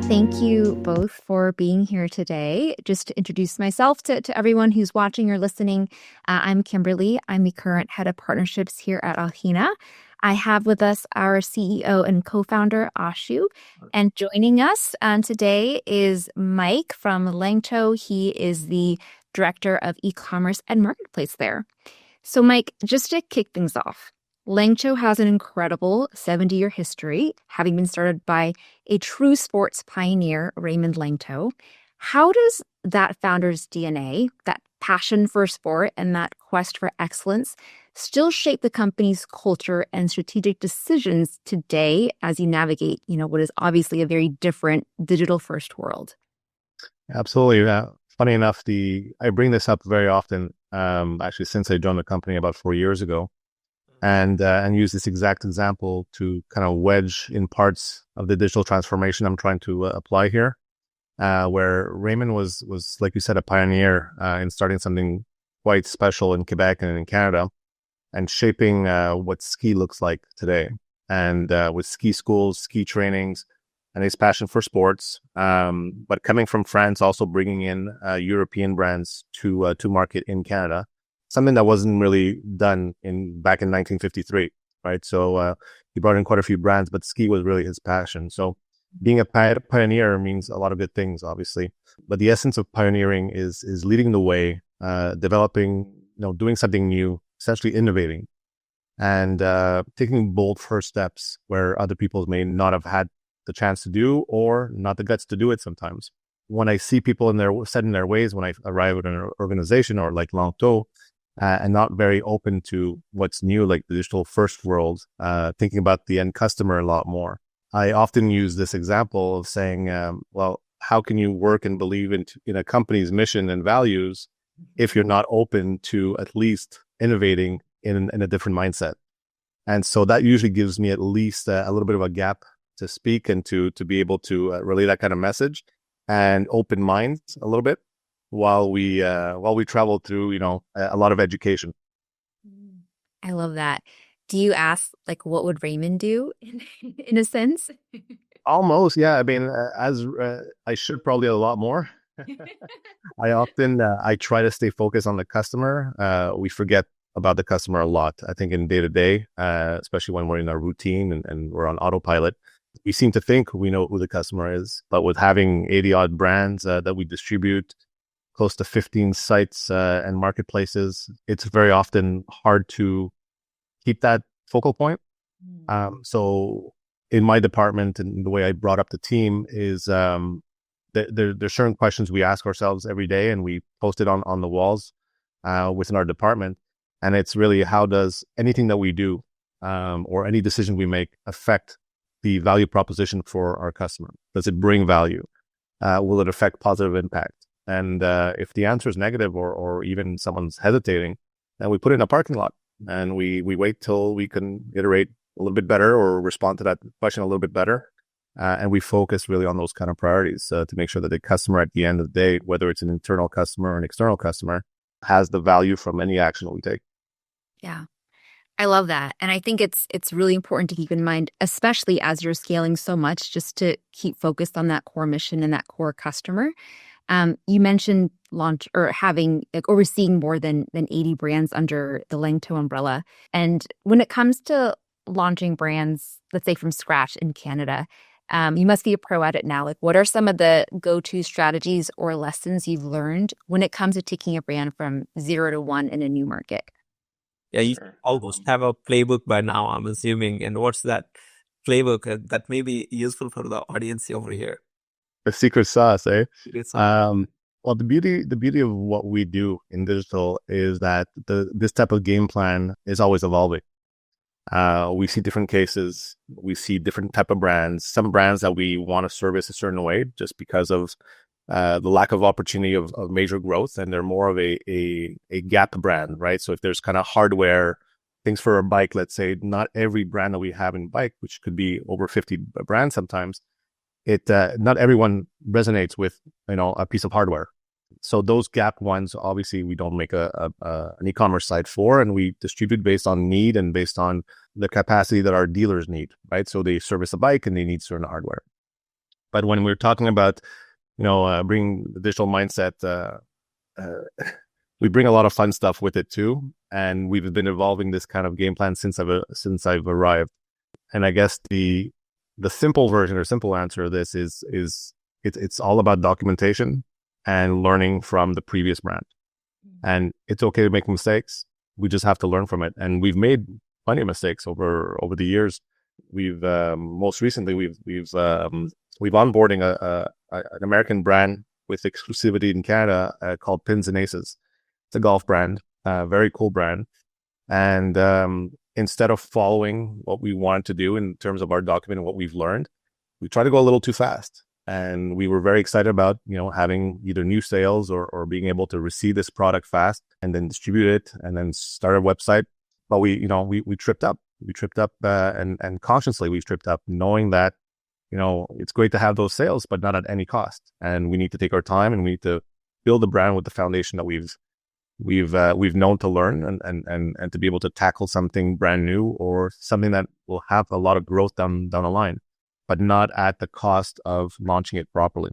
Thank you both for being here today. Just to introduce myself to everyone who's watching or listening, I'm Kimberly. I'm the current head of partnerships here at Alhena. I have with us our CEO and co-founder, Ashu. And joining us today is Mike from Lanctôt. He is the director of e-commerce and marketplace there. So Mike, just to kick things off, Lanctôt has an incredible 70-year history, having been started by a true sports pioneer, Raymond Lanctôt. How does that founder's DNA, that passion for sport and that quest for excellence, still shape the company's culture and strategic decisions today as you navigate, what is obviously a very different digital-first world? Absolutely. Funny enough, I bring this up very often, actually, since I joined the company about 4 years ago. And use this exact example to kind of wedge in parts of the digital transformation I'm trying to apply here, where Raymond was, like you said, a pioneer in starting something quite special in Quebec and in Canada, and shaping what ski looks like today. And with ski schools, ski trainings, and his passion for sports, but coming from France, also bringing in European brands to market in Canada. Something that wasn't really done back in 1953, right? So he brought in quite a few brands, but ski was really his passion. So being a pioneer means a lot of good things, obviously. But the essence of pioneering is leading the way, developing, doing something new, essentially innovating, and taking bold first steps where other people may not have had the chance to do or not the guts to do it sometimes. When I see people set in their ways, when I arrive at an organization or like Lanctôt, and not very open to what's new, like the digital first world, thinking about the end customer a lot more. I often use this example of saying, well, how can you work and believe in a company's mission and values if you're not open to at least innovating in a different mindset? And so that usually gives me at least a little bit of a gap to speak and to be able to relay that kind of message and open minds a little bit, while we travel through, a lot of education. I love that. Do you ask, what would Raymond do in a sense? Almost, yeah. I mean, as I should probably a lot more. I try to stay focused on the customer. We forget about the customer a lot. I think in day to day, especially when we're in our routine and we're on autopilot, we seem to think we know who the customer is. But with having 80 odd brands that we distribute, close to 15 sites and marketplaces, it's very often hard to keep that focal point. So in my department, and the way I brought up the team is there's certain questions we ask ourselves every day, and we post it on the walls within our department. And it's really, how does anything that we do or any decision we make affect the value proposition for our customer? Does it bring value? Will it affect positive impact? And if the answer is negative or even someone's hesitating, then we put it in a parking lot and we wait till we can iterate a little bit better or respond to that question a little bit better. And we focus really on those kind of priorities to make sure that the customer at the end of the day, whether it's an internal customer or an external customer, has the value from any action that we take. Yeah. I love that. And I think it's really important to keep in mind, especially as you're scaling so much, just to keep focused on that core mission and that core customer. You mentioned overseeing more than 80 brands under the Lanctôt umbrella. And when it comes to launching brands, let's say from scratch in Canada, you must be a pro at it now. What are some of the go-to strategies or lessons you've learned when it comes to taking a brand from 0 to 1 in a new market? Yeah, you almost have a playbook by now, I'm assuming. And what's that playbook that may be useful for the audience over here? The secret sauce, eh? Secret sauce. Well, the beauty of what we do in digital is that this type of game plan is always evolving. We see different cases. We see different type of brands. Some brands that we want to service a certain way just because of the lack of opportunity of major growth, and they're more of a gap brand, right? So if there's kind of hardware, things for a bike, let's say, not every brand that we have in bike, which could be over 50 brands sometimes, not everyone resonates with, a piece of hardware. So those gap ones, obviously, we don't make an e-commerce site for, and we distribute based on need and based on the capacity that our dealers need, right? So they service a bike and they need certain hardware. But when we're talking about, bringing the digital mindset, we bring a lot of fun stuff with it too. And we've been evolving this kind of game plan since I've arrived. And I guess the simple version or simple answer of this is it's all about documentation and learning from the previous brand. And it's okay to make mistakes. We just have to learn from it. And we've made plenty of mistakes over the years. We've most recently we've onboarding an American brand with exclusivity in Canada called Pins and Aces. It's a golf brand, very cool brand. And instead of following what we wanted to do in terms of our document and what we've learned, we tried to go a little too fast. And we were very excited about, having either new sales or being able to receive this product fast and then distribute it and then start a website. But we tripped up. We tripped up and consciously we tripped up, knowing that, it's great to have those sales, but not at any cost. And we need to take our time and we need to build the brand with the foundation that we've known to learn and to be able to tackle something brand new or something that will have a lot of growth down the line, but not at the cost of launching it properly.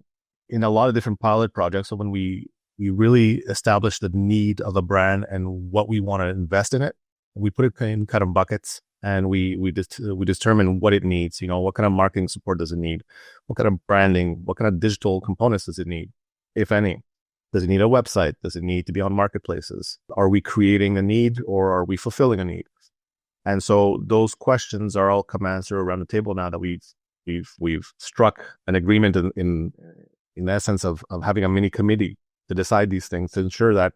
In a lot of different pilot projects, so when we really establish the need of a brand and what we want to invest in it, we put it in kind of buckets and we determine what it needs. What kind of marketing support does it need? What kind of branding? What kind of digital components does it need, if any? Does it need a website? Does it need to be on marketplaces? Are we creating a need or are we fulfilling a need? And so those questions are all come answered around the table now that we've struck an agreement in essence of having a mini committee to decide these things, to ensure that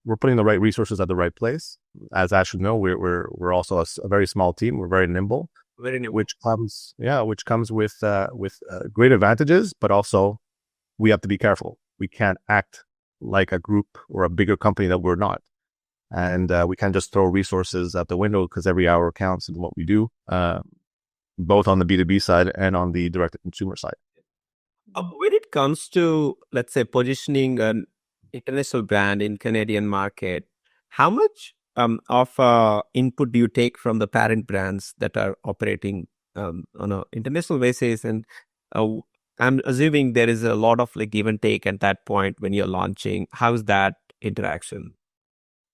we're putting the right resources at the right place. As Ash should know, we're also a very small team. We're very nimble, which comes with great advantages, but also we have to be careful. We can't act like a group or a bigger company that we're not. And we can't just throw resources out the window because every hour counts in what we do, both on the B2B side and on the direct-to-consumer side. When it comes to, let's say, positioning an international brand in Canadian market, how much of input do you take from the parent brands that are operating on an international basis? And I'm assuming there is a lot of give and take at that point when you're launching. How's that interaction?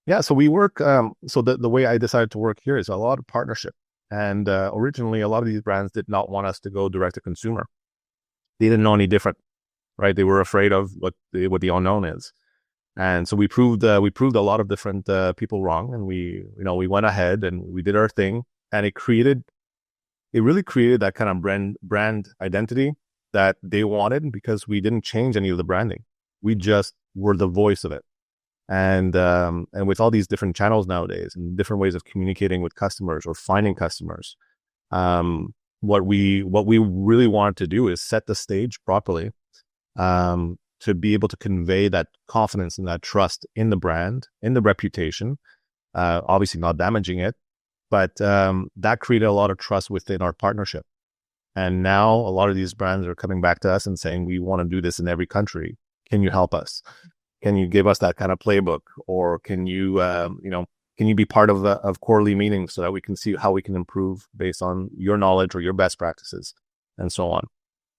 Yeah, so we work. So the way I decided to work here is a lot of partnership. And originally, a lot of these brands did not want us to go direct to consumer. They didn't know any different, right? They were afraid of what the unknown is. And so we proved a lot of different people wrong, and we went ahead and we did our thing, and it really created that kind of brand identity that they wanted, because we didn't change any of the branding. We just were the voice of it. And with all these different channels nowadays and different ways of communicating with customers or finding customers, what we really wanted to do is set the stage properly, to be able to convey that confidence and that trust in the brand, in the reputation, obviously not damaging it, but that created a lot of trust within our partnership. And now a lot of these brands are coming back to us and saying, we want to do this in every country. Can you help us? Can you give us that kind of playbook? Or can you, can you be part of quarterly meetings so that we can see how we can improve based on your knowledge or your best practices and so on?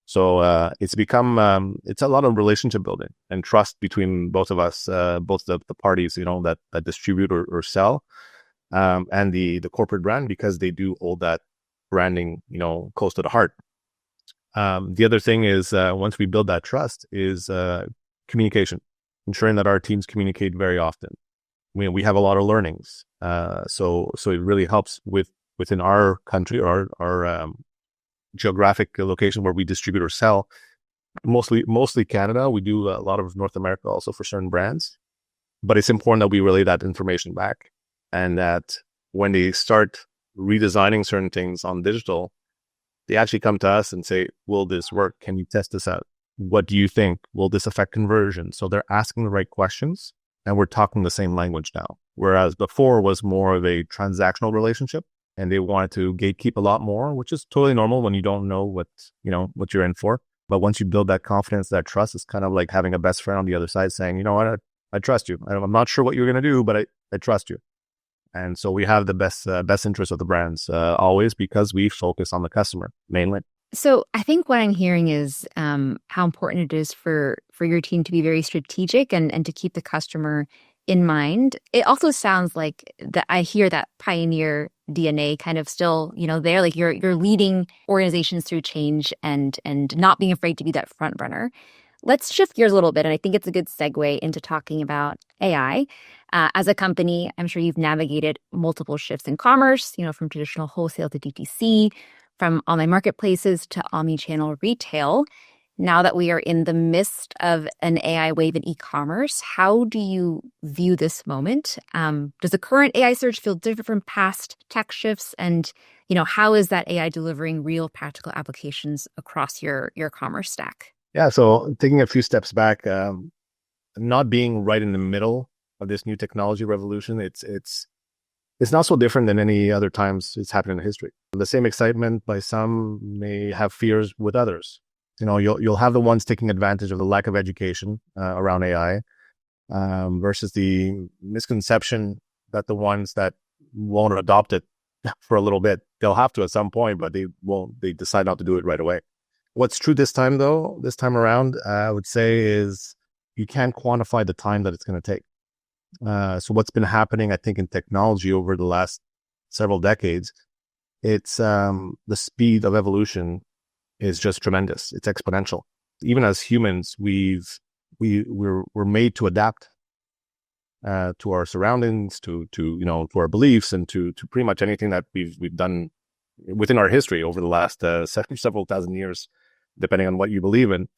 So it's become, it's a lot of relationship building and trust between both of us, both the parties, that distribute or sell, and the corporate brand, because they do hold that branding, close to the heart. The other thing is, once we build that trust, is communication, ensuring that our teams communicate very often. We have a lot of learnings, so it really helps within our country or our geographic location where we distribute or sell. Mostly Canada. We do a lot of North America also for certain brands, but it's important that we relay that information back, and that when they start redesigning certain things on digital, they actually come to us and say, will this work? Can you test this out? What do you think? Will this affect conversion? So they're asking the right questions, and we're talking the same language now. Whereas before was more of a transactional relationship, and they wanted to gatekeep a lot more, which is totally normal when you don't know what you're in for. But once you build that confidence, that trust, it's kind of like having a best friend on the other side saying, you know what, I trust you. I'm not sure what you're going to do, but I trust you. And so we have the best interest of the brands always, because we focus on the customer mainly. So I think what I'm hearing is how important it is for your team to be very strategic and to keep the customer in mind. It also sounds like that I hear that pioneer DNA kind of still, there, like you're leading organizations through change and not being afraid to be that front runner. Let's shift gears a little bit, and I think it's a good segue into talking about AI. As a company, I'm sure you've navigated multiple shifts in commerce, from traditional wholesale to DTC, from online marketplaces to omni-channel retail. Now that we are in the midst of an AI wave in e-commerce, how do you view this moment? Does the current AI surge feel different from past tech shifts? And, how is that AI delivering real practical applications across your commerce stack? Yeah. So taking a few steps back, not being right in the middle of this new technology revolution, it's not so different than any other times it's happened in history. The same excitement by some may have fears with others. You'll have the ones taking advantage of the lack of education around AI versus the misconception that the ones that won't adopt it for a little bit, they'll have to at some point, but they won't. They decide not to do it right away. What's true this time around, I would say is you can't quantify the time that it's going to take. So what's been happening, I think, in technology over the last several decades, it's the speed of evolution is just tremendous. It's exponential. Even as humans, we're made to adapt to our surroundings, to our beliefs, and to pretty much anything that we've done within our history over the last several thousand years, depending on what you believe in.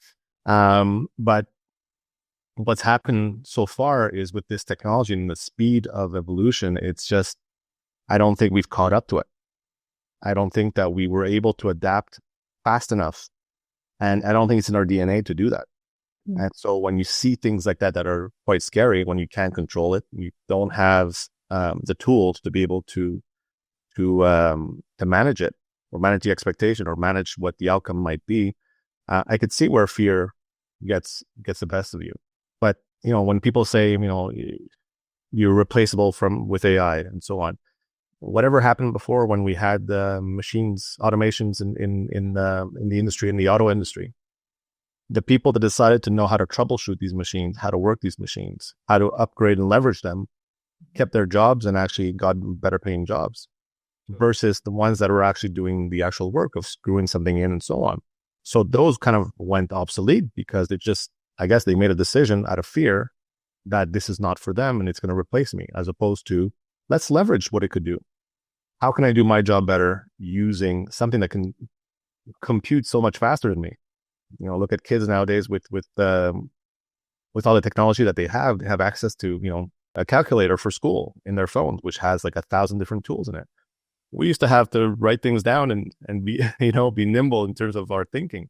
But what's happened so far is with this technology and the speed of evolution, it's just, I don't think we've caught up to it. I don't think that we were able to adapt fast enough. And I don't think it's in our DNA to do that. Mm-hmm. And so when you see things like that are quite scary, when you can't control it, you don't have the tools to be able to manage it, or manage the expectation, or manage what the outcome might be. I could see where fear gets the best of you. But, when people say, you're replaceable with AI and so on, whatever happened before when we had machines, automations in the industry, in the auto industry, the people that decided to know how to troubleshoot these machines, how to work these machines, how to upgrade and leverage them, kept their jobs and actually got better paying jobs versus the ones that are actually doing the actual work of screwing something in and so on. So those kind of went obsolete because I guess they made a decision out of fear that this is not for them and it's going to replace me, as opposed to let's leverage what it could do. How can I do my job better using something that can compute so much faster than me? Look at kids nowadays with all the technology that they have access to, a calculator for school in their phones, which has like 1,000 different tools in it. We used to have to write things down and be, be nimble in terms of our thinking.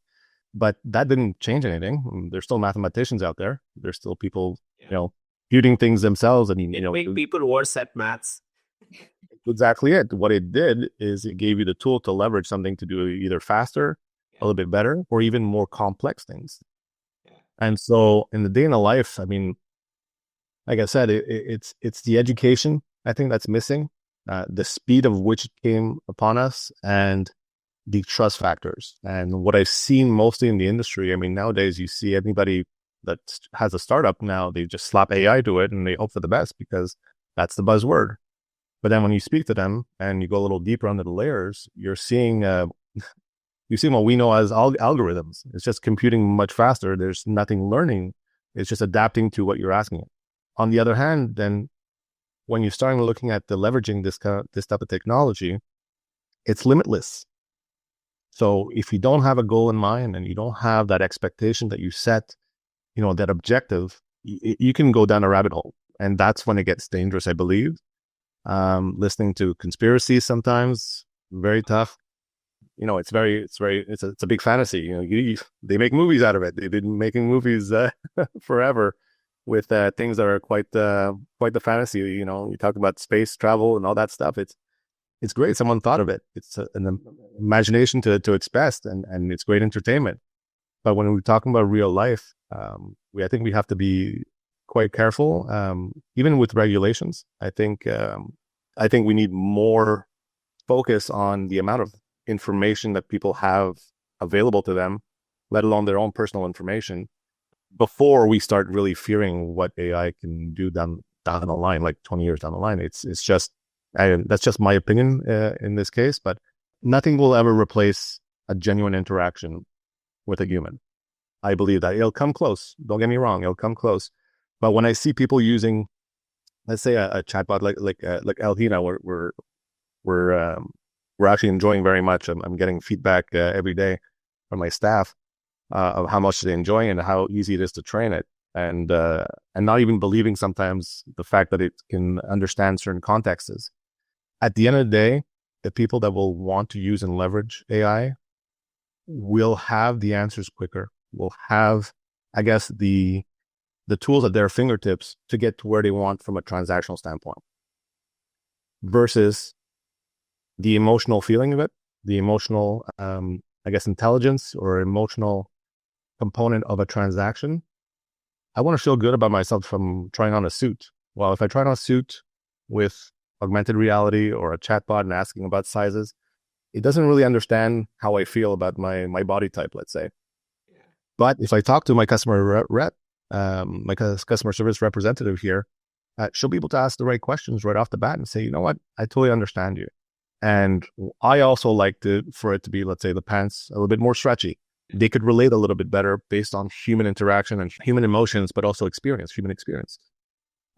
But that didn't change anything. There's still mathematicians out there. There's still people, computing things themselves. And, make people worse at maths. Exactly it. What it did is it gave you the tool to leverage something to do either faster, a little bit better, or even more complex things. And so in the day in the life, I mean, like I said, it's the education, I think, that's missing, the speed of which it came upon us, and the trust factors. And what I've seen mostly in the industry, I mean, nowadays you see anybody that has a startup now, they just slap AI to it and they hope for the best because that's the buzzword. But then when you speak to them and you go a little deeper under the layers, you're seeing what we know as algorithms. It's just computing much faster. There's nothing learning. It's just adapting to what you're asking it. On the other hand, then when you're starting looking at the leveraging this type of technology, it's limitless. So if you don't have a goal in mind and you don't have that expectation that you set, that objective, you can go down a rabbit hole. And that's when it gets dangerous, I believe. Listening to conspiracies sometimes, very tough. It's a big fantasy. They make movies out of it. They've been making movies forever with things that are quite the fantasy. You talk about space travel and all that stuff. It's great. Someone thought of it. It's an imagination to its best, and it's great entertainment. But when we're talking about real life, I think we have to be quite careful, even with regulations. I think we need more focus on the amount of information that people have available to them, let alone their own personal information, before we start really fearing what AI can do down the line, like 20 years down the line. It's just, that's just my opinion in this case, but nothing will ever replace a genuine interaction with a human. I believe that it'll come close. Don't get me wrong, it'll come close. But when I see people using, let's say, a chatbot like Alhena, we're actually enjoying very much. I'm getting feedback every day from my staff of how much they enjoy and how easy it is to train it, and not even believing sometimes the fact that it can understand certain contexts. At the end of the day, the people that will want to use and leverage AI will have the answers quicker, will have, I guess, the tools at their fingertips to get to where they want from a transactional standpoint, versus the emotional feeling of it, the emotional, I guess, intelligence or emotional component of a transaction. I want to feel good about myself from trying on a suit. Well, if I try on a suit with augmented reality or a chatbot and asking about sizes, it doesn't really understand how I feel about my body type, let's say. Yeah. But if I talk to my customer rep, my customer service representative here, she'll be able to ask the right questions right off the bat and say, you know what, I totally understand you. And I also like for it to be, let's say, the pants a little bit more stretchy. They could relate a little bit better based on human interaction and human emotions, but also human experience.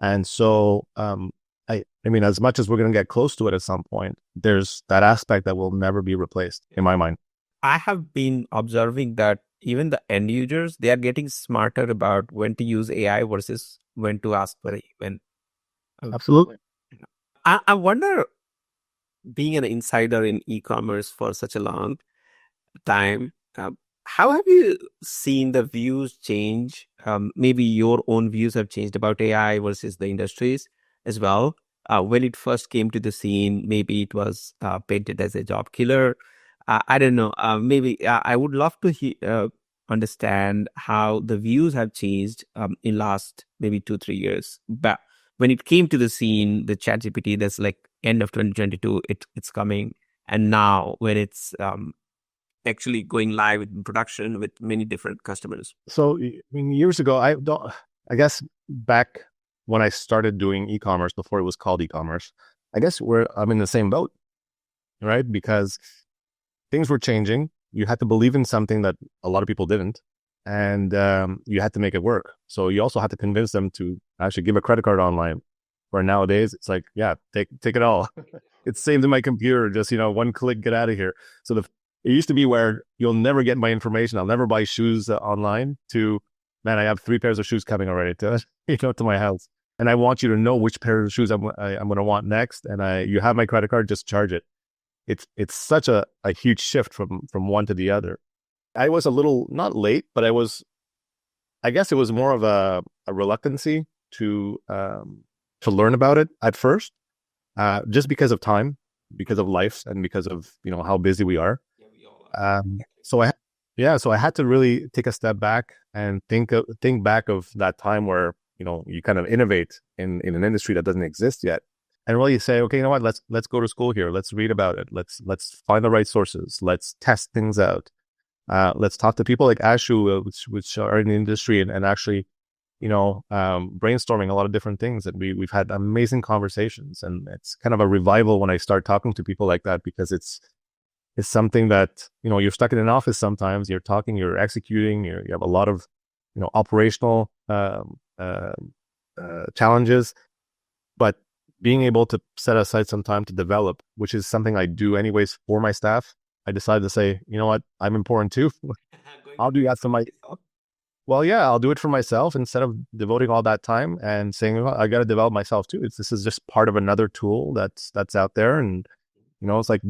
And so, I mean, as much as we're going to get close to it at some point, there's that aspect that will never be replaced in my mind. I have been observing that even the end users, they are getting smarter about when to use AI versus when to ask for when. Absolutely. I wonder, being an insider in e-commerce for such a long time, how have you seen the views change? Maybe your own views have changed about AI versus the industries as well. When it first came to the scene, maybe it was painted as a job killer. I don't know. Maybe I would love to understand how the views have changed in last maybe 2-3 years. But when it came to the scene, the ChatGPT, that's like end of 2022, it's coming. And now when it's actually going live in production with many different customers. So, I mean, years ago, I guess back when I started doing e-commerce, before it was called e-commerce, I guess I'm in the same boat, right? Because things were changing. You had to believe in something that a lot of people didn't, and you had to make it work. So you also had to convince them to actually give a credit card online. Where nowadays it's like, yeah, take it all. It's saved in my computer. Just, one click, get out of here. So it used to be where you'll never get my information. I'll never buy shoes online. To, man, I have 3 pairs of shoes coming already to to my house, and I want you to know which pair of shoes I'm going to want next. And you have my credit card, just charge it. It's such a huge shift from one to the other. I was a little, not late, but I guess it was more of a reluctancy to learn about it at first, just because of time, because of life, and because of how busy we are. So I had to really take a step back and think back of that time where you kind of innovate in an industry that doesn't exist yet, and really say, okay, you know what, let's go to school here, let's read about it, let's find the right sources, let's test things out, let's talk to people like Ashu, which are in the industry, and actually brainstorming a lot of different things. And we've had amazing conversations, and it's kind of a revival when I start talking to people like that, because it's something that, you're stuck in an office sometimes, you're talking, you're executing, you have a lot of, operational challenges, but being able to set aside some time to develop, which is something I do anyways for my staff. I decided to say, you know what, I'm important too. I'll do that for I'll do it for myself instead of devoting all that time and saying, well, I got to develop myself too. This is just part of another tool that's out there. And, it's like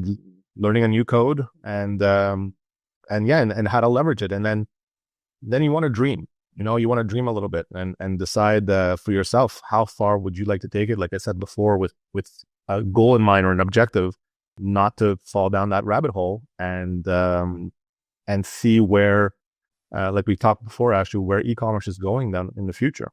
learning a new code and how to leverage it. And then you want to dream, you want to dream a little bit and decide for yourself, how far would you like to take it? Like I said before, with a goal in mind or an objective, not to fall down that rabbit hole, and see where, like we talked before, actually, where e-commerce is going down in the future,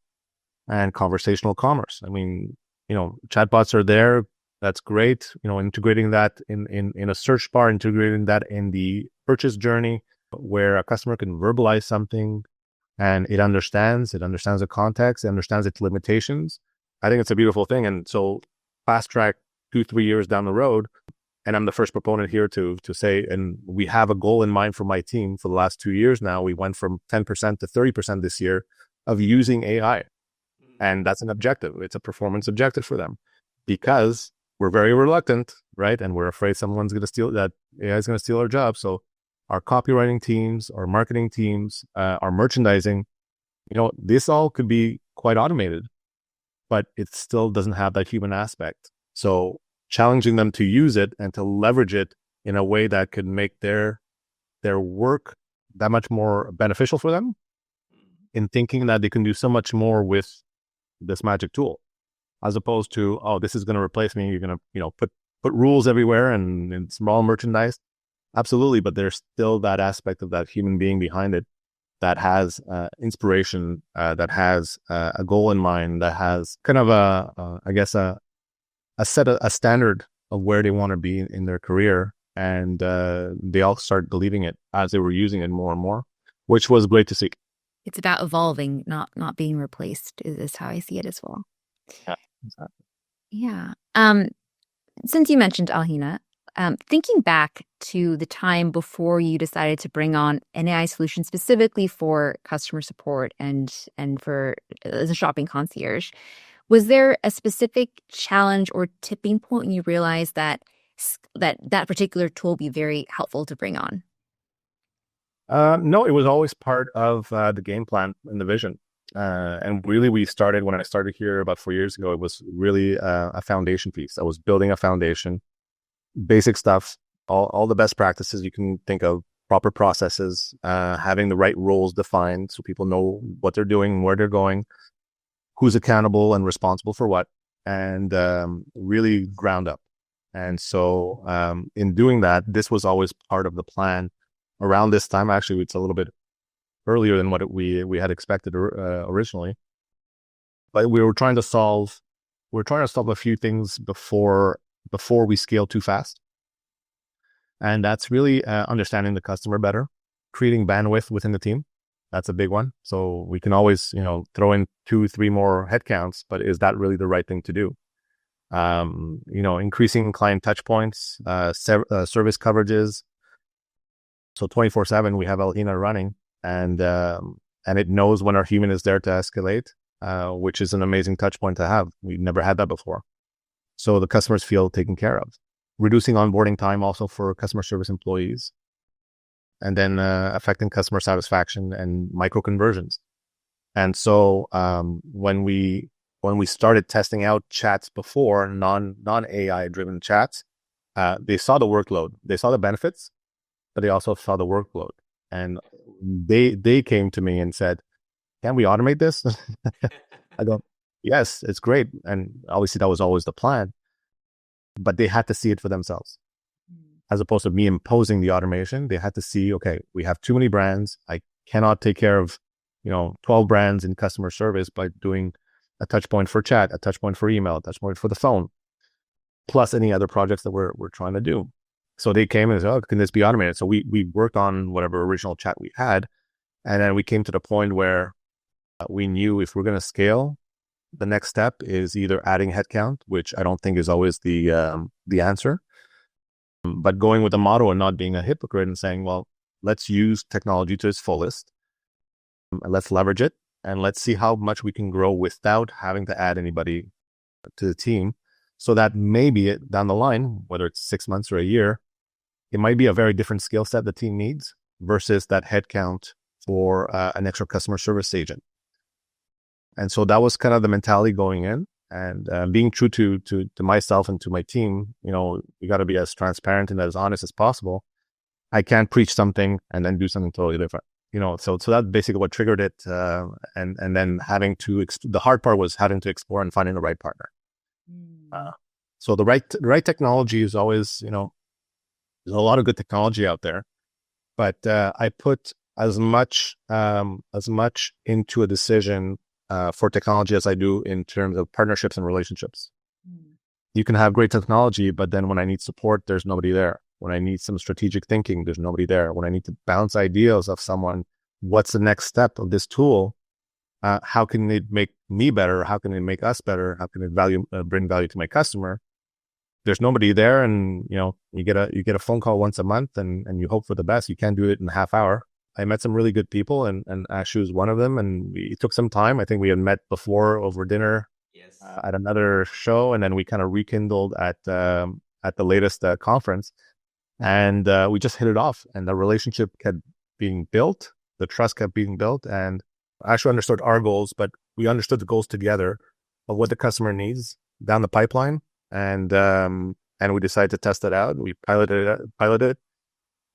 and conversational commerce. I mean, chatbots are there. That's great. Integrating that in a search bar, integrating that in the purchase journey, where a customer can verbalize something and it understands the context, it understands its limitations. I think it's a beautiful thing. And so fast track 2-3 years down the road, and I'm the first proponent here to say, and we have a goal in mind for my team for the last 2 years now. We went from 10% to 30% this year of using AI. And that's an objective. It's a performance objective for them because we're very reluctant, right? And we're afraid someone's going to steal that AI is going to steal our job. So our copywriting teams, our marketing teams, our merchandising, this all could be quite automated, but it still doesn't have that human aspect. So challenging them to use it and to leverage it in a way that could make their work that much more beneficial for them, in thinking that they can do so much more with this magic tool, as opposed to, oh, this is going to replace me. You're going to, put rules everywhere and small merchandise. Absolutely. But there's still that aspect of that human being behind it that has inspiration, that has a goal in mind, that has kind of a standard of where they want to be in their career. And they all start believing it as they were using it more and more, which was great to see. It's about evolving, not being replaced, is how I see it as well. Yeah, exactly. Yeah. Since you mentioned Alhena, thinking back to the time before you decided to bring on an AI solution specifically for customer support and for as a shopping concierge, was there a specific challenge or tipping point when you realized that particular tool would be very helpful to bring on? No, it was always part of the game plan and the vision. And really, when I started here about 4 years ago, it was really a foundation piece. I was building a foundation, basic stuff, all the best practices you can think of, proper processes, having the right roles defined so people know what they're doing, where they're going, who's accountable and responsible for what, and really ground up. And so in doing that, this was always part of the plan. Around this time, actually, it's a little bit earlier than what we had expected originally. But we were trying to solve a few things before we scale too fast. And that's really understanding the customer better, creating bandwidth within the team. That's a big one. So we can always, throw in 2-3 more headcounts, but is that really the right thing to do? Increasing client touch points, service coverages. So 24/7, we have Alhena running, and it knows when our human is there to escalate, which is an amazing touch point to have. We've never had that before. So the customers feel taken care of. Reducing onboarding time also for customer service employees, and then affecting customer satisfaction and micro conversions. And so when we started testing out chats before, non-AI driven chats, they saw the workload, they saw the benefits, but they also saw the workload. And they came to me and said, can we automate this? I go, yes, it's great. And obviously that was always the plan, but they had to see it for themselves. As opposed to me imposing the automation, they had to see, okay, we have too many brands. I cannot take care of, 12 brands in customer service by doing a touch point for chat, a touch point for email, a touch point for the phone, plus any other projects that we're trying to do. So they came and said, oh, can this be automated? So we worked on whatever original chat we had. And then we came to the point where we knew if we're going to scale, the next step is either adding headcount, which I don't think is always the answer, but going with a motto and not being a hypocrite and saying, well, let's use technology to its fullest. Let's leverage it and let's see how much we can grow without having to add anybody to the team. So that maybe down the line, whether it's 6 months or a year, it might be a very different skill set the team needs versus that headcount for an extra customer service agent. And so that was kind of the mentality going in, and being true to myself and to my team. You got to be as transparent and as honest as possible. I can't preach something and then do something totally different. So that's basically what triggered it. And then having to, the hard part was having to explore and finding the right partner. So the right technology is always, there's a lot of good technology out there, but I put as much into a decision for technology as I do in terms of partnerships and relationships. You can have great technology, but then when I need support, there's nobody there. When I need some strategic thinking, there's nobody there. When I need to bounce ideas of someone, what's the next step of this tool? How can it make me better? How can it make us better? How can it bring value to my customer? There's nobody there, and you get a phone call once a month, and you hope for the best. You can't do it in a half hour. I met some really good people, and Ashu was one of them, and it took some time. I think we had met before over dinner at another show, and then we kind of rekindled at the latest conference, and we just hit it off, and the relationship kept being built, the trust kept being built, and Ashu understood our goals, but we understood the goals together of what the customer needs down the pipeline. And we decided to test it out. We piloted it.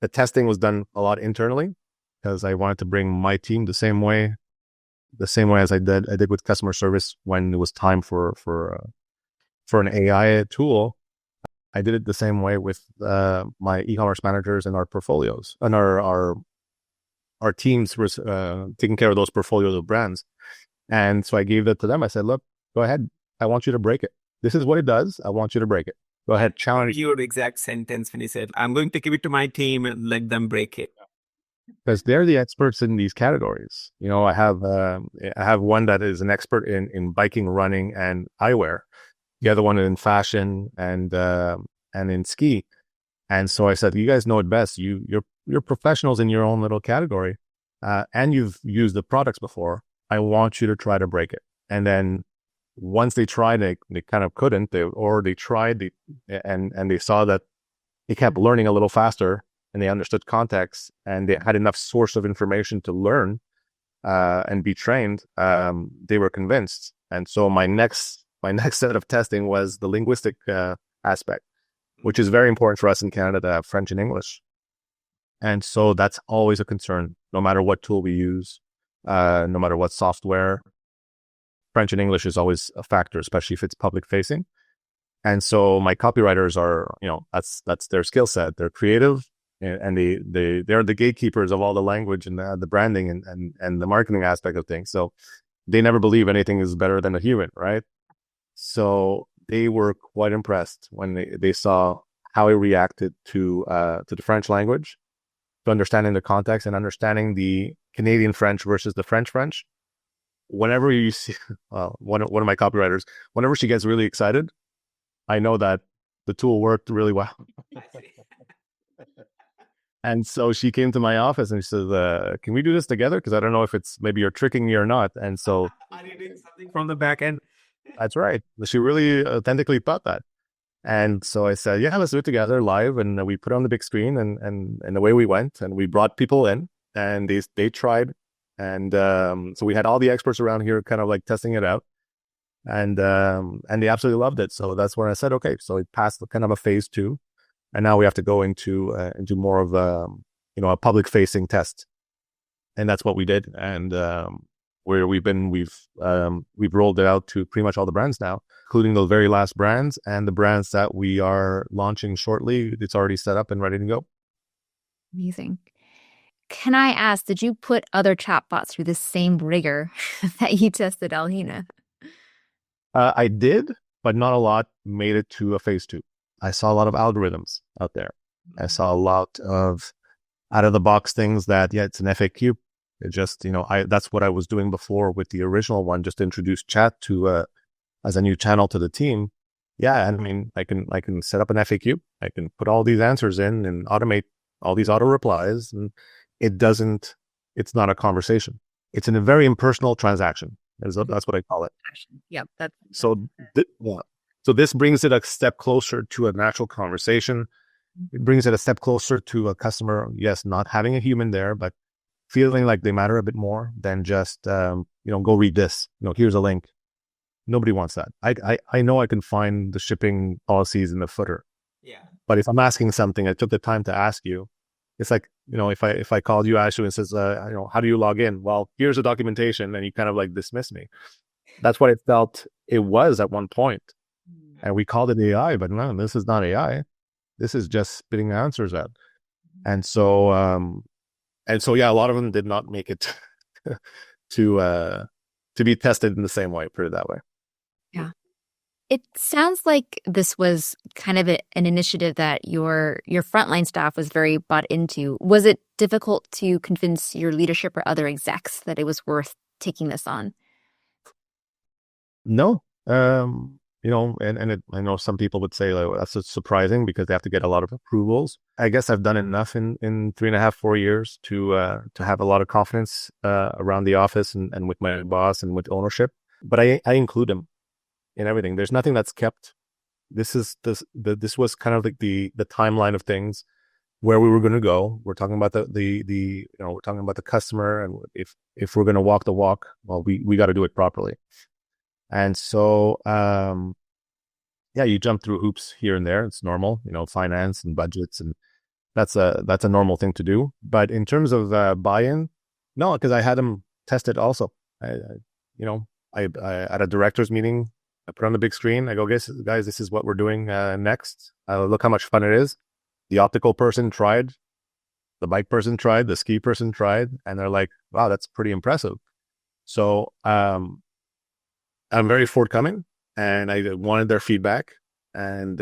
The testing was done a lot internally because I wanted to bring my team the same way as I did with customer service when it was time for an AI tool. I did it the same way with my e-commerce managers and our portfolios, and our teams were taking care of those portfolios of brands. And so I gave that to them. I said, look, go ahead. I want you to break it. This is what it does. I want you to break it. Go ahead, challenge. Your exact sentence when he said, I'm going to give it to my team and let them break it. Because they're the experts in these categories. I have one that is an expert in biking, running, and eyewear. The other one in fashion and in ski. And so I said, you guys know it best. You're professionals in your own little category, and you've used the products before. I want you to try to break it. And then once they tried, they kind of couldn't. They tried, and they saw that they kept learning a little faster, and they understood context, and they had enough source of information to learn and be trained. They were convinced. And so my next set of testing was the linguistic aspect, which is very important for us in Canada to have French and English. And so that's always a concern, no matter what tool we use, no matter what software. French and English is always a factor, especially if it's public facing. And so my copywriters are, that's their skill set. They're creative, and they're the gatekeepers of all the language and the branding and the marketing aspect of things. So they never believe anything is better than a human, right? So they were quite impressed when they saw how I reacted to the French language, to understanding the context and understanding the Canadian French versus the French French. Whenever you see, one of my copywriters, whenever she gets really excited, I know that the tool worked really well. And so she came to my office and she says, can we do this together? Because I don't know if maybe you're tricking me or not. And so are you doing something from the back end? That's right. She really authentically thought that. And so I said, yeah, let's do it together live. And we put it on the big screen, and away we went. And we brought people in, and they tried. And so we had all the experts around here kind of like testing it out. And they absolutely loved it. So that's when I said, okay, so it passed kind of a phase 2. And now we have to go into more of a public facing test. And that's what we did. And we've rolled it out to pretty much all the brands now, including the very last brands and the brands that we are launching shortly. It's already set up and ready to go. Amazing. Can I ask, did you put other chatbots through the same rigor that you tested Alhena? I did, but not a lot made it to a phase 2. I saw a lot of algorithms out there. I saw a lot of out of the box things that, it's an FAQ. It just, that's what I was doing before with the original one, just introduce chat to as a new channel to the team. Yeah, I mean, I can set up an FAQ. I can put all these answers in and automate all these auto replies, and it's not a conversation. It's in a very impersonal transaction. That's what I call it. Yep. So this brings it a step closer to a natural conversation. It brings it a step closer to a customer, yes, not having a human there, but feeling like they matter a bit more than just, go read this. Here's a link. Nobody wants that. I know I can find the shipping policies in the footer. Yeah. But if I'm asking something, I took the time to ask you. It's like, if I called you, Ashu, and says, how do you log in? Well, here's the documentation, and you kind of like dismiss me. That's what it felt it was at one point. And we called it AI, but no, this is not AI. This is just spitting answers out. And so, yeah, a lot of them did not make it to be tested in the same way, put it that way. Yeah. It sounds like this was kind of an initiative that your frontline staff was very bought into. Was it difficult to convince your leadership or other execs that it was worth taking this on? No, I know some people would say like, well, that's surprising because they have to get a lot of approvals. I guess I've done enough in 3.5, 4 years to have a lot of confidence around the office and with my boss and with ownership. But I include them in everything. There's nothing that's kept. This was kind of like the timeline of things where we were going to go. We're talking about we're talking about the customer, and if we're going to walk the walk, well, we got to do it properly. And so, yeah, you jump through hoops here and there. It's normal, finance and budgets, and that's a normal thing to do. But in terms of buy-in, no, because I had them test it also. I at a directors meeting, I put on the big screen. I go, guys, this is what we're doing next. Look how much fun it is. The optical person tried, the bike person tried, the ski person tried, and they're like, wow, that's pretty impressive. So, I'm very forthcoming, and I wanted their feedback, and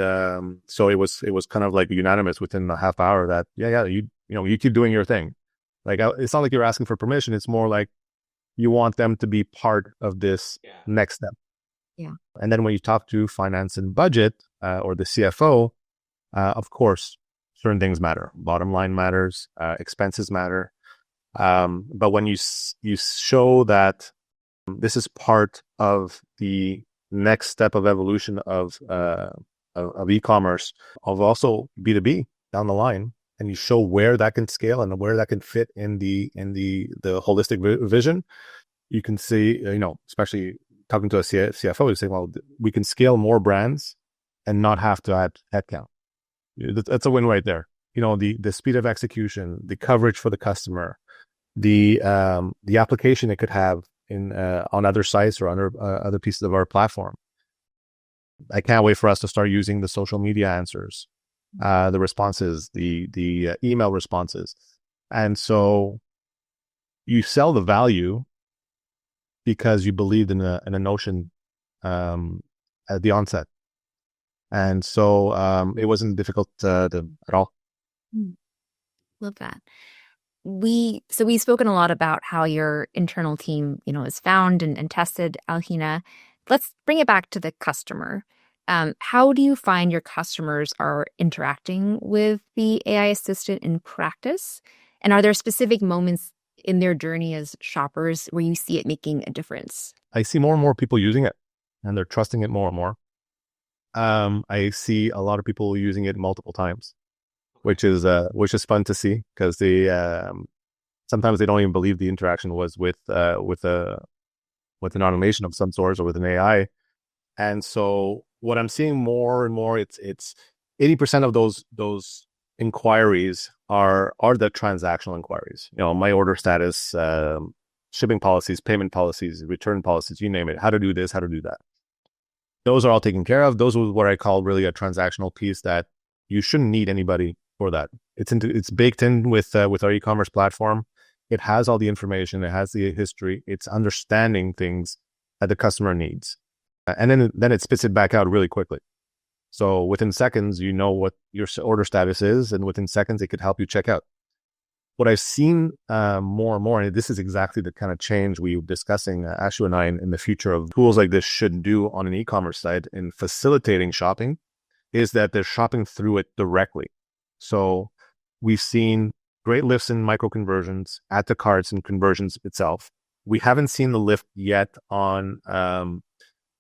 so it was kind of like unanimous within a half hour that you keep doing your thing. Like it's not like you're asking for permission; it's more like you want them to be part of this next step. Yeah. And then when you talk to finance and budget or the CFO, of course, certain things matter. Bottom line matters, expenses matter, but when you show that this is part of the next step of evolution of e-commerce, of also B2B down the line, and you show where that can scale and where that can fit in the holistic vision, you can see, especially talking to a CFO, you say, well, we can scale more brands and not have to add headcount. That's a win right there. The speed of execution, the coverage for the customer, the application it could have in on other sites or on other pieces of our platform. I can't wait for us to start using the social media answers, the responses, the email responses. And so you sell the value because you believed in a notion at the onset. And so it wasn't difficult at all. Love that. We've spoken a lot about how your internal team, has found and tested Alhena. Let's bring it back to the customer. How do you find your customers are interacting with the AI assistant in practice? And are there specific moments in their journey as shoppers where you see it making a difference? I see more and more people using it, and they're trusting it more and more. I see a lot of people using it multiple times, which is fun to see, because they sometimes they don't even believe the interaction was with an automation of some sort or with an AI. And so what I'm seeing more and more, it's 80% of those inquiries are the transactional inquiries. My order status, shipping policies, payment policies, return policies, you name it. How to do this, how to do that. Those are all taken care of. Those are what I call really a transactional piece that you shouldn't need anybody for that. It's baked in with our e-commerce platform. It has all the information. It has the history. It's understanding things that the customer needs, and then it spits it back out really quickly. So within seconds, you know what your order status is, and within seconds, it could help you check out. What I've seen more and more, and this is exactly the kind of change we were discussing, Ashu and I, in the future of tools like this should do on an e-commerce site in facilitating shopping, is that they're shopping through it directly. So we've seen great lifts in micro conversions, add to carts, and conversions itself. We haven't seen the lift yet on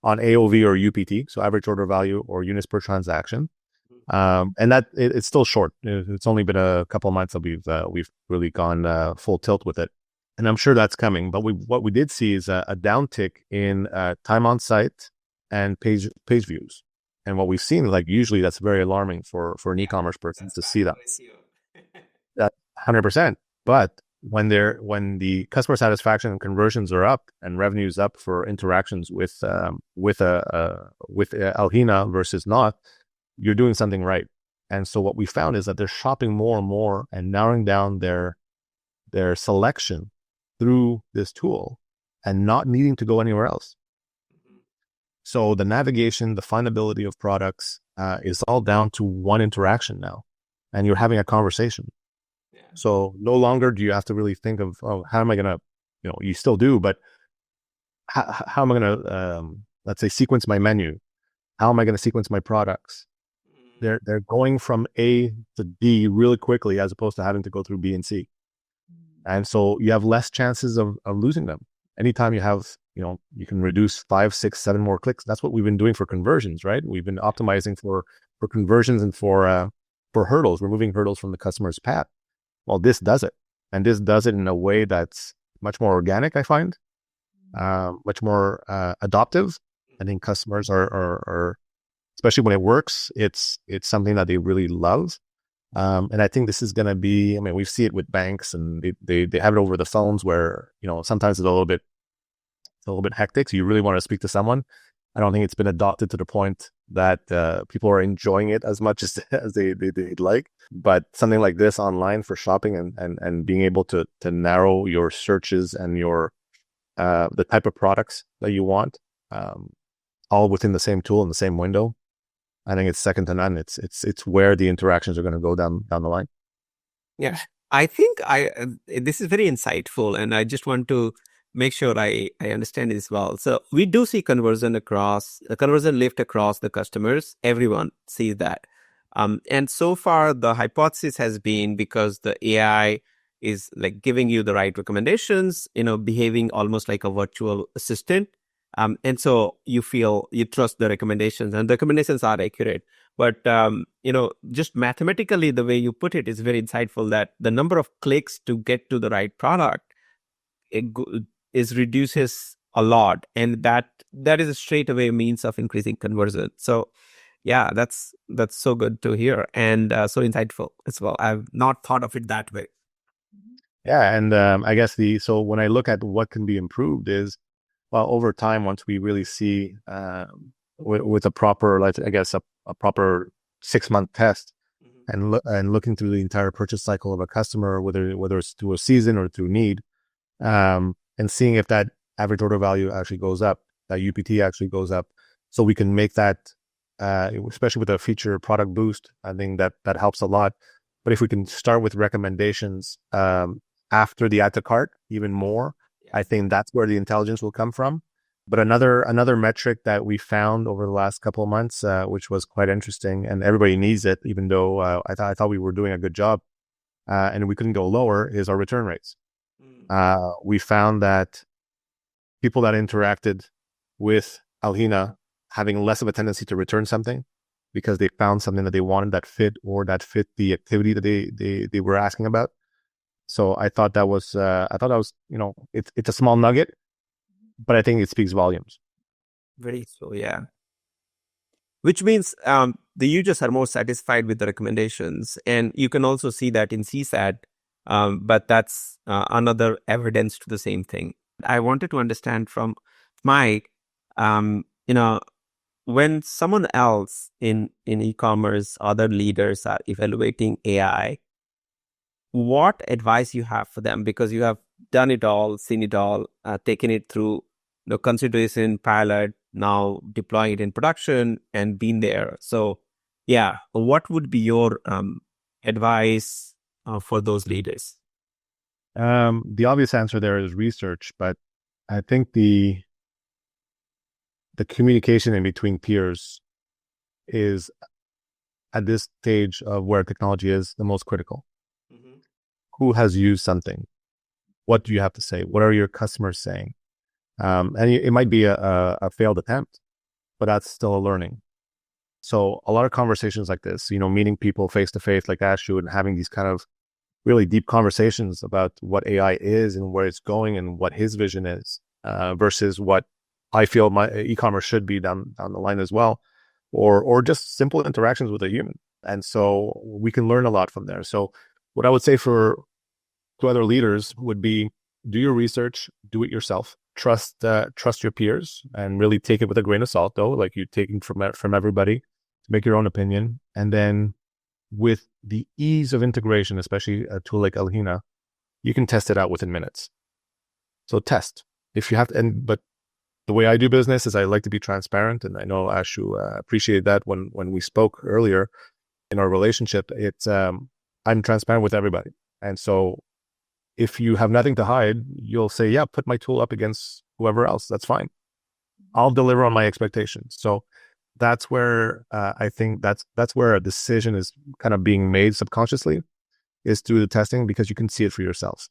AOV or UPT, so average order value or units per transaction. And that it's still short. It's only been a couple of months that we've really gone full tilt with it, and I'm sure that's coming. But what we did see is a downtick in time on site and page views. And what we've seen, like usually, that's very alarming for an e-commerce person to see that. That 100%. But when the customer satisfaction and conversions are up and revenues up for interactions with Alhena versus not, you're doing something right. And so what we found is that they're shopping more and more and narrowing down their selection through this tool and not needing to go anywhere else. So the navigation, the findability of products is all down to one interaction now, and you're having a conversation. Yeah. So no longer do you have to really think of, oh, how am I going to, you still do, but how am I going to, let's say, sequence my menu? How am I going to sequence my products? They're going from A to D really quickly, as opposed to having to go through B and C. And so you have less chances of losing them. Anytime you have, you can reduce 5, 6, 7 more clicks. That's what we've been doing for conversions, right? We've been optimizing for conversions and for hurdles, removing hurdles from the customer's path. Well, this does it. And this does it in a way that's much more organic, I find, much more adoptive. I think customers are, especially when it works, it's something that they really love. And I think this is going to be, we see it with banks, and they have it over the phones where, sometimes it's a little bit hectic. So you really want to speak to someone. I don't think it's been adopted to the point that people are enjoying it as much as they'd like. But something like this online for shopping and being able to narrow your searches and your the type of products that you want, all within the same tool in the same window, I think it's second to none. It's where the interactions are going to go down the line. Yeah, I think this is very insightful, and I just want to make sure I understand this well. So we do see conversion lift across the customers. Everyone sees that. And so far the hypothesis has been because the AI is like giving you the right recommendations, behaving almost like a virtual assistant. And so you trust the recommendations, and the recommendations are accurate. But, just mathematically, the way you put it is very insightful, that the number of clicks to get to the right product reduces a lot. And that is a straight away means of increasing conversion. So yeah, that's so good to hear, and so insightful as well. I've not thought of it that way. Yeah. And I guess so when I look at what can be improved is, well, over time, once we really see with a proper, a proper 6-month test, and looking through the entire purchase cycle of a customer, whether it's through a season or through need, and seeing if that average order value actually goes up, that UPT actually goes up, so we can make that, especially with a feature product boost, I think that helps a lot. But if we can start with recommendations after the add to cart even more, I think that's where the intelligence will come from. But another metric that we found over the last couple of months, which was quite interesting, and everybody needs it, even though I thought we were doing a good job, and we couldn't go lower, is our return rates. We found that people that interacted with Alhena having less of a tendency to return something because they found something that they wanted that fit the activity that they were asking about. So I thought that was it's a small nugget, but I think it speaks volumes. Very so, yeah. Which means the users are more satisfied with the recommendations, and you can also see that in CSAT. But that's another evidence to the same thing. I wanted to understand from Mike, when someone else in e-commerce, other leaders are evaluating AI, what advice you have for them? Because you have done it all, seen it all, taken it through consideration, pilot, now deploying it in production, and been there. So yeah, what would be your advice for those leaders? The obvious answer there is research, but I think the communication in between peers is, at this stage of where technology is, the most critical. Who has used something? What do you have to say? What are your customers saying? And it might be a failed attempt, but that's still a learning. So a lot of conversations like this, meeting people face to face like Ashu, and having these kind of really deep conversations about what AI is and where it's going and what his vision is, versus what I feel my e-commerce should be down the line as well, or just simple interactions with a human. And so we can learn a lot from there. So what I would say to other leaders would be, do your research, do it yourself, trust your peers, and really take it with a grain of salt, though, like you're taking from everybody, to make your own opinion. And then with the ease of integration, especially a tool like Alhena, you can test it out within minutes. So test if you have to, but the way I do business is I like to be transparent, and I know Ashu appreciated that when we spoke earlier in our relationship. It's I'm transparent with everybody, and so if you have nothing to hide, you'll say, "Yeah, put my tool up against whoever else. That's fine. I'll deliver on my expectations." So that's where I think that's where a decision is kind of being made subconsciously, is through the testing, because you can see it for yourselves,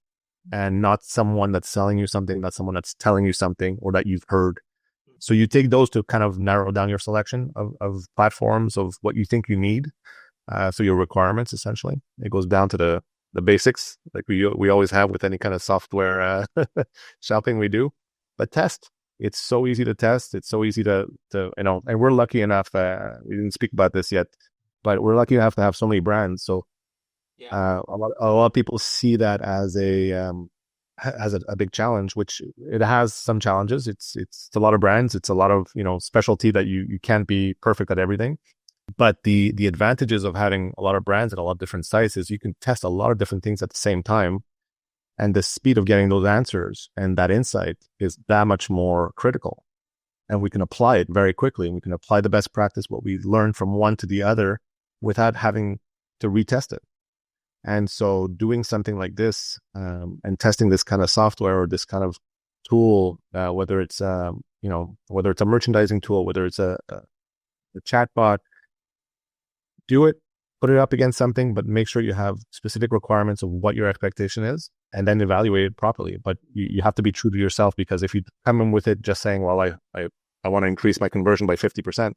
and not someone that's selling you something, not someone that's telling you something or that you've heard. So you take those to kind of narrow down your selection of platforms, of what you think you need. So your requirements, essentially, it goes down to the basics, like we always have with any kind of software shopping we do. But test. It's so easy to test. It's so easy to and we're lucky enough. We didn't speak about this yet, but we're lucky enough to have so many brands. So a lot of people see that as a big challenge, which it has some challenges. It's a lot of brands. It's a lot of specialty that you can't be perfect at everything. But the advantages of having a lot of brands and a lot of different sites is you can test a lot of different things at the same time. And the speed of getting those answers and that insight is that much more critical. And we can apply it very quickly. And we can apply the best practice, what we learned from one to the other, without having to retest it. And so doing something like this and testing this kind of software or this kind of tool, whether it's whether it's a merchandising tool, whether it's a chatbot, do it, put it up against something, but make sure you have specific requirements of what your expectation is, and then evaluate it properly. But you have to be true to yourself, because if you come in with it just saying, well, I want to increase my conversion by 50%,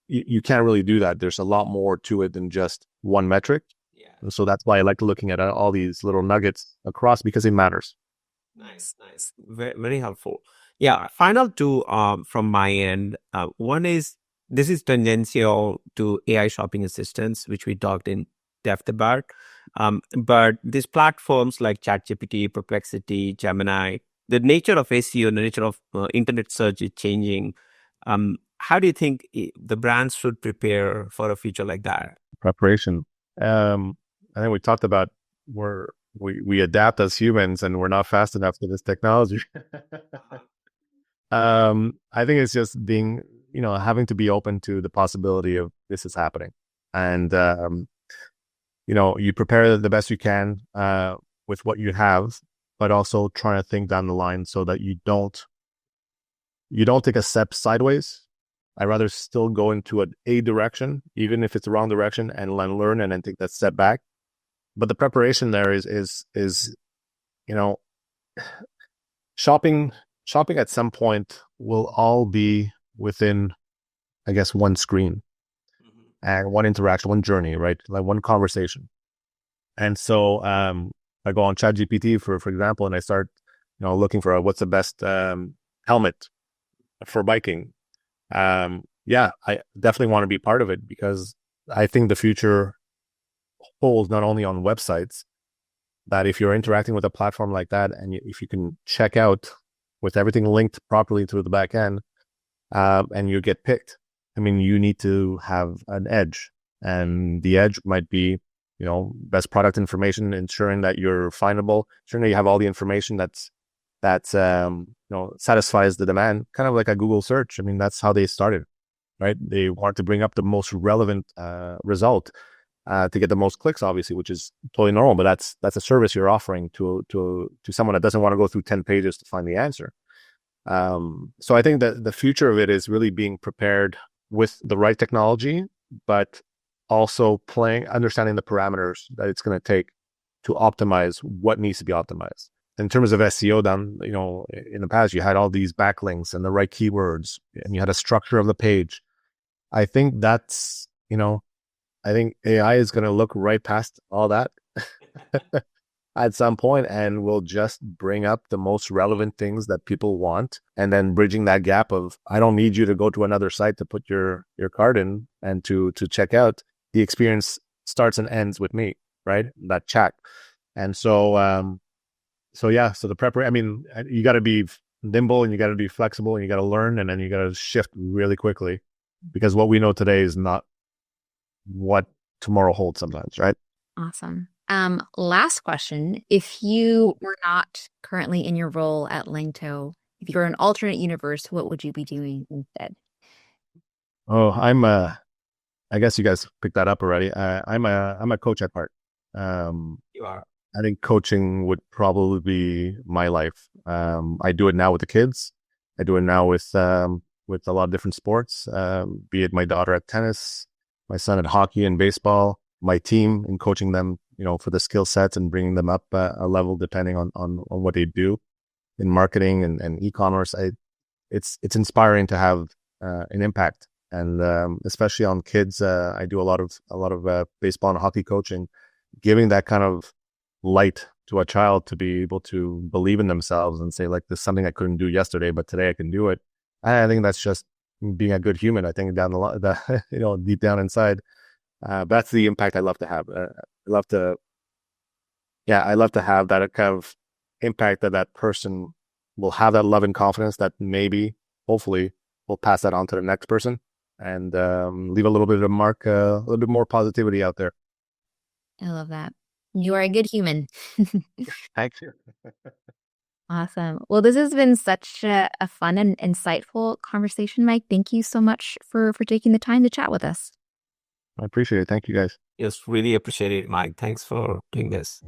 you can't really do that. There's a lot more to it than just one metric. Yeah. And so that's why I like looking at all these little nuggets across, because it matters. Nice. Very, very helpful. Yeah. Final two from my end. One is, this is tangential to AI shopping assistants, which we talked in depth about. But these platforms like ChatGPT, Perplexity, Gemini, the nature of SEO, the nature of internet search is changing. How do you think the brands should prepare for a future like that? Preparation. I think we talked about we adapt as humans, and we're not fast enough to this technology. I think it's just being, having to be open to the possibility of this is happening. And, you prepare the best you can with what you have, but also trying to think down the line so that you don't take a step sideways. I'd rather still go into a direction, even if it's the wrong direction, and learn and then take that step back. But the preparation there is shopping at some point will all be within, I guess, one screen and one interaction, one journey, right? Like one conversation. And so I go on ChatGPT for example, and I start looking for what's the best helmet for biking. I definitely want to be part of it, because I think the future holds not only on websites, that if you're interacting with a platform like that, and if you can check out with everything linked properly to the back end, and you get picked, I mean, you need to have an edge, and the edge might be, best product information, ensuring that you're findable, ensuring that you have all the information that satisfies the demand, kind of like a Google search. I mean, that's how they started, right? They wanted to bring up the most relevant result to get the most clicks, obviously, which is totally normal. But that's a service you're offering to someone that doesn't want to go through 10 pages to find the answer. So I think that the future of it is really being prepared with the right technology, but also understanding the parameters that it's going to take to optimize what needs to be optimized. In terms of SEO, in the past, you had all these backlinks and the right keywords, and you had a structure of the page. I think I think AI is going to look right past all that at some point, and will just bring up the most relevant things that people want, and then bridging that gap of, I don't need you to go to another site to put your card in and to check out. The experience starts and ends with me, right? That chat. And so the preparation, I mean, you got to be nimble, and you got to be flexible, and you got to learn, and then you got to shift really quickly, because what we know today is not what tomorrow holds sometimes, right? Awesome. Last question. If you were not currently in your role at Lanctôt, if you're an alternate universe, what would you be doing instead? Oh, I guess you guys picked that up already. I'm a coach at heart. Um, You are. I think coaching would probably be my life. I do it now with the kids. I do it now with a lot of different sports, be it my daughter at tennis, my son at hockey and baseball, my team in coaching them, for the skill sets and bringing them up a level depending on what they do in marketing and e-commerce. It's inspiring to have an impact, and especially on kids. I do a lot of baseball and hockey coaching, giving that kind of light to a child to be able to believe in themselves and say, like, this is something I couldn't do yesterday, but today I can do it. I think that's just being a good human. I think down deep down inside, that's the impact I love to have. I love to have that kind of impact that person will have that love and confidence that maybe, hopefully, will pass that on to the next person and leave a little bit of a mark, a little bit more positivity out there. I love that. You are a good human. Thank you. Awesome. Well, this has been such a fun and insightful conversation, Mike. Thank you so much for taking the time to chat with us. I appreciate it. Thank you, guys. Yes, really appreciate it, Mike. Thanks for doing this.